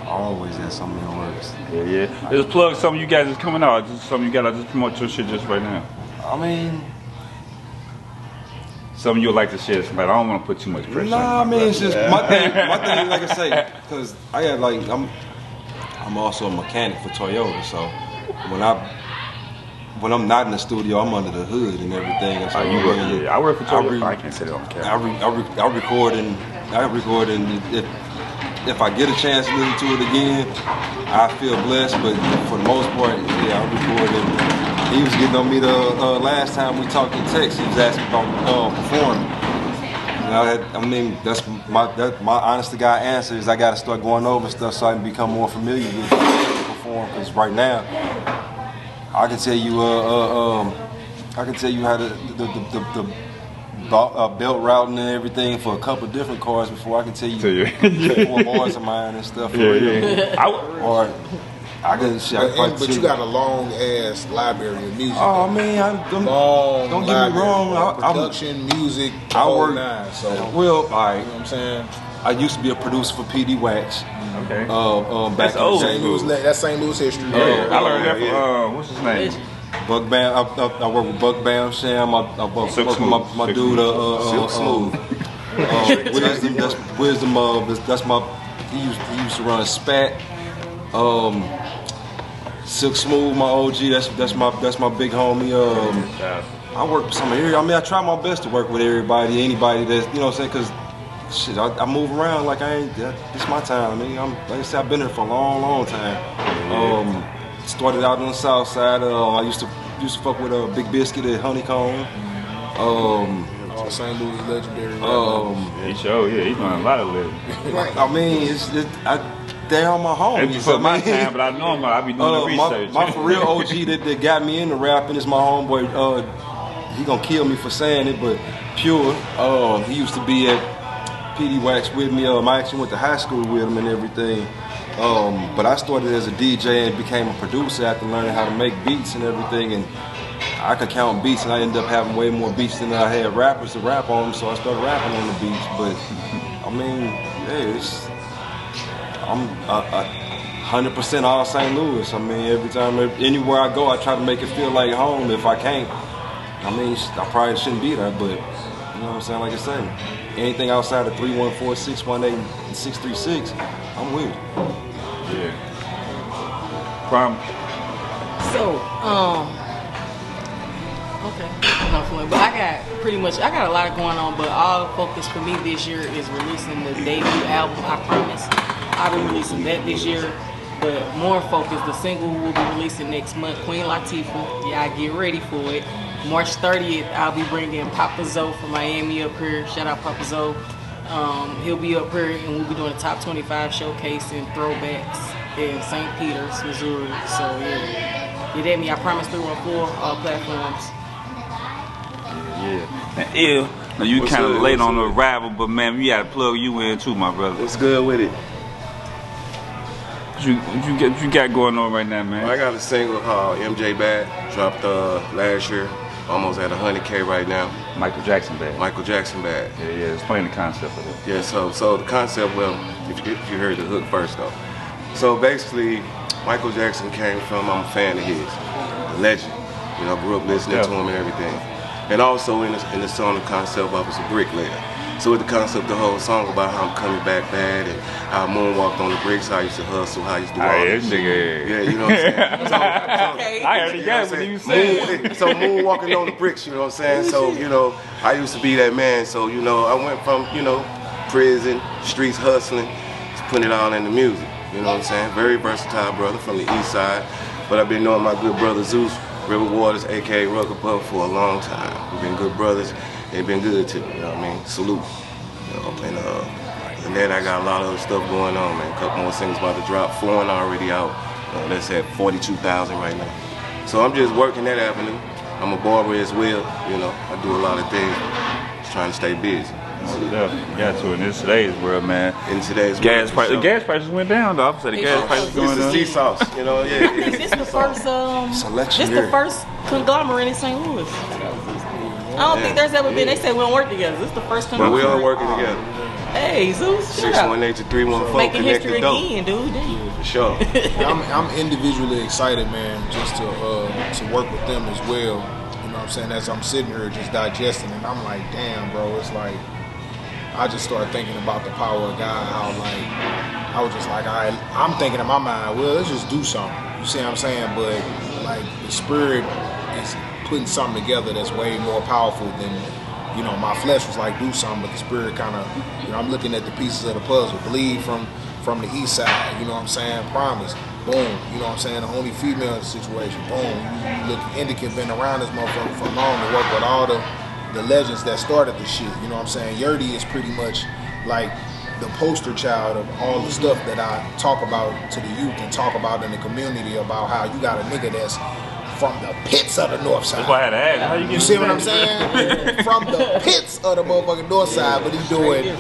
I always got something in the works. Yeah. Just plug something you guys is coming out. Just something you got to just promote your shit just right now. I mean, something you'd like to share with somebody. I don't want to put too much pressure. Nah, on I mean, it's just my thing. My thing, like I say, because I got like I'm also a mechanic for Toyota, so when I'm not in the studio, I'm under the hood and everything. And so I work for Toyota. I can't say that on camera. I record and if I get a chance to listen to it again, I feel blessed. But for the most part, yeah, I record it. He was getting on me the last time we talked in text. He was asking about performing. I mean, that's my honest to God answer is I got to start going over stuff so I can become more familiar with perform. Because right now, I can tell you how the belt routing and everything for a couple of different cars before I can tell you 4 bars of mine and stuff. Or I can. But you got a long ass library of music. Oh man, don't get me wrong. Production, music, I work. So well, all right. You know what I'm saying? I used to be a producer for PD Wax. Okay. Back in that's St. Louis history. Yeah, I learned that from what's his name? Buck Bam. I work with Buck Bam Sham. I work with my dude. Wisdom. That's Wisdom. That's my. He used to run Spat. Silk Smooth, my OG. That's my big homie. I work with some of everybody. I mean, I try my best to work with everybody, anybody that's, you know what I'm saying, because shit, I move around like I ain't. It's my time. I mean, like I said, I've been here for a long time. Started out on the south side. I used to fuck with Big Biscuit at Honeycomb. St. Louis legendary. He's doing a lot of living. I mean, they're on my homies. It's before my time, but I know I be doing the research. My for real OG that got me into rapping is my homeboy. He gonna kill me for saying it, but Pure. He used to be at PD Wax with me. I actually went to high school with him and everything. But I started as a DJ and became a producer after learning how to make beats and everything. And I could count beats, and I ended up having way more beats than I had rappers to rap on. So I started rapping on the beats. But I mean, yeah, I'm 100% all St. Louis. I mean, every time, anywhere I go, I try to make it feel like home. If I can't, I mean, I probably shouldn't be there, but you know what I'm saying? Like I say, anything outside of 314-618-636, I'm with it. Yeah. Problem. So, okay. But I got a lot going on, but all focus for me this year is releasing the debut album, I Promise. I'll be releasing that this year, but more focused, the single will be releasing next month, Queen Latifah. Yeah, get ready for it. March 30th, I'll be bringing Papa Zoe from Miami up here. Shout out Papa Zoe. He'll be up here, and we'll be doing a top 25 showcase and throwbacks in St. Peters, Missouri. So yeah, get at me. I Promise 314, all platforms. Yeah. Now you kind of late on the arrival, but man, we gotta plug you in too, my brother. What's good with it? What you got going on right now, man? I got a single called MJ Bad, dropped last year, almost at 100K right now. Michael Jackson Bad. Yeah. Explain the concept of it. Yeah, so the concept, well, if you heard the hook first though. So basically, Michael Jackson came from, I'm a fan of his, a legend. You know, grew up listening to him and everything. And also in the song, the concept of it's a bricklayer. So with the concept, the whole song about how I'm coming back bad and how I moonwalked on the bricks, how I used to hustle, how I used to do all this shit. Yeah, you know what I'm saying? I already got what you said. So moonwalking on the bricks, you know what I'm saying? So, you know, I used to be that man. So, you know, I went from, you know, prison, streets hustling, to putting it all in the music. You know what I'm saying? Very versatile brother from the east side. But I've been knowing my good brother Zeus, River Waters, a.k.a. Rucker Puff, for a long time. We've been good brothers. They've been good to me, you know what I mean? Salute. You know, and then I got a lot of other stuff going on, man. A couple more singles about to drop. Flowing already out. That's at 42,000 right now. So I'm just working that avenue. I'm a barber as well, you know. I do a lot of things, just trying to stay busy. You got to in today's world, man. In today's gas world, the gas prices went down, though. I said the gas prices going It's down. the sea sauce, you know. Yeah, I think this the first Selection this here. the first conglomerate in St. Louis. I don't think there's ever been. They say we don't work together. This is the first time. But we all working together. Hey, Zeus. 618-314 Making connect history the dope. again, dude. Damn. For sure. I'm individually excited, man, just to work with them as well. You know what I'm saying? As I'm sitting here just digesting, and I'm like, damn, bro, it's like I just started thinking about the power of God. How like I was just like, I'm thinking in my mind, well, let's just do something. You see what I'm saying? But like the Spirit is putting something together that's way more powerful than, you know, my flesh was like, do something, but the Spirit kind of, you know, I'm looking at the pieces of the puzzle. Bleed from the east side, you know what I'm saying? Promise, boom, you know what I'm saying? The only female in the situation, boom. You look, Indica been around this motherfucker for long to work with all the legends that started the shit, you know what I'm saying? YerrtyG is pretty much like the poster child of all the stuff that I talk about to the youth and talk about in the community about how you got a nigga that's from the pits of the north side. That's why I had to ask. How You see what I'm saying? From the pits of the motherfucking north side, but he's doing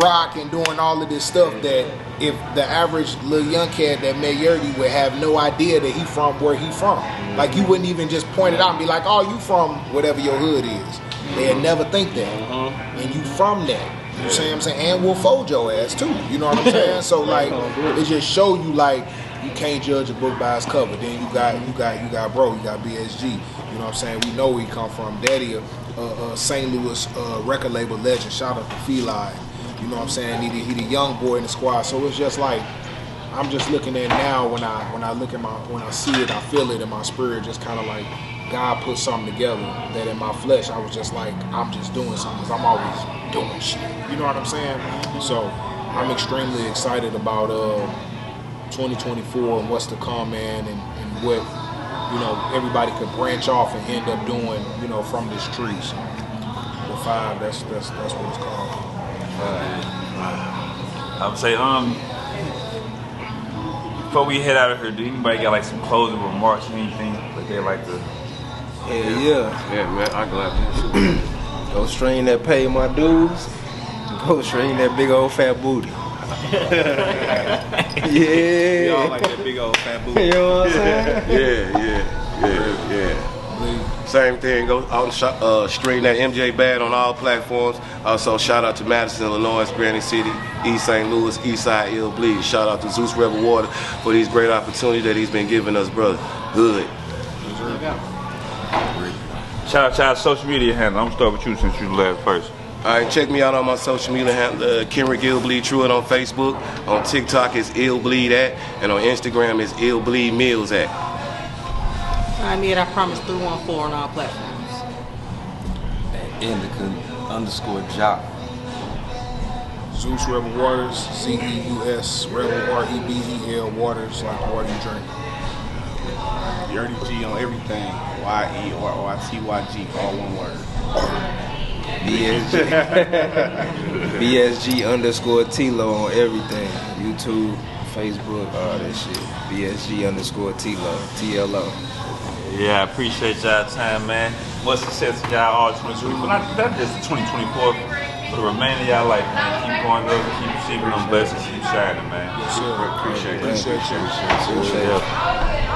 rock and doing all of this stuff that if the average little young cat that met YerrtyG would have no idea that he from where he from. Like you wouldn't even just point it out and be like, oh, you from whatever your hood is. They'd never think that. And you from that. You see what I'm saying? And we'll fold your ass too. You know what I'm saying? So like it just show you like you can't judge a book by its cover. Then you got bro, you got BSG. You know what I'm saying? We know where he come from. Daddy a St. Louis record label legend. Shout out to Familes. You know what I'm saying? He the young boy in the squad. So it's just like I'm just looking at now when I look at when I see it, I feel it in my spirit, just kind of like God put something together that in my flesh I was just like, I'm just doing something because I'm always doing shit. You know what I'm saying? So I'm extremely excited about 2024 and what's to come, man, and what, you know, everybody could branch off and end up doing, you know, from this tree. So the 5, that's what it's called. I would say, before we head out of here, do anybody got like some closing remarks or anything that they like to? Yeah, man, I'm glad. Go strain that pay my dues. Go strain that big old fat booty. Yeah. We all like that big old fat booty. You know what I'm saying? Yeah. Same thing. Go out and stream that MJ Bad on all platforms. Also, shout out to Madison, Illinois, Granite City, East St. Louis, Eastside Ill Bleed. Shout out to Zeus Rebel Water for these great opportunities that he's been giving us, brother. Good. Shout out social media handle. I'm gonna start with you since you left first. All right, check me out on my social media handle, Kenrick Ill Bleed Truett on Facebook. On TikTok is Ill Bleed at, and on Instagram is Ill Bleed Millz at. I need, I promise 314 on all platforms. Indica_Jock. Zeus Rebel Waters, Zeus Rebel REBEL Waters, like the water you drink. YerrtyG on everything. YerrtyG, all one word. BSG Tlo on everything. YouTube, Facebook, all that shit. BSG_Tlo, TLO. Yeah, I appreciate y'all time, man. Much success to y'all all 2024. But not just the 2024. For the remainder of y'all life, man. Keep going up, keep receiving them blessings, keep shining, man. Yes, sir. Appreciate it. Appreciate you. Yeah.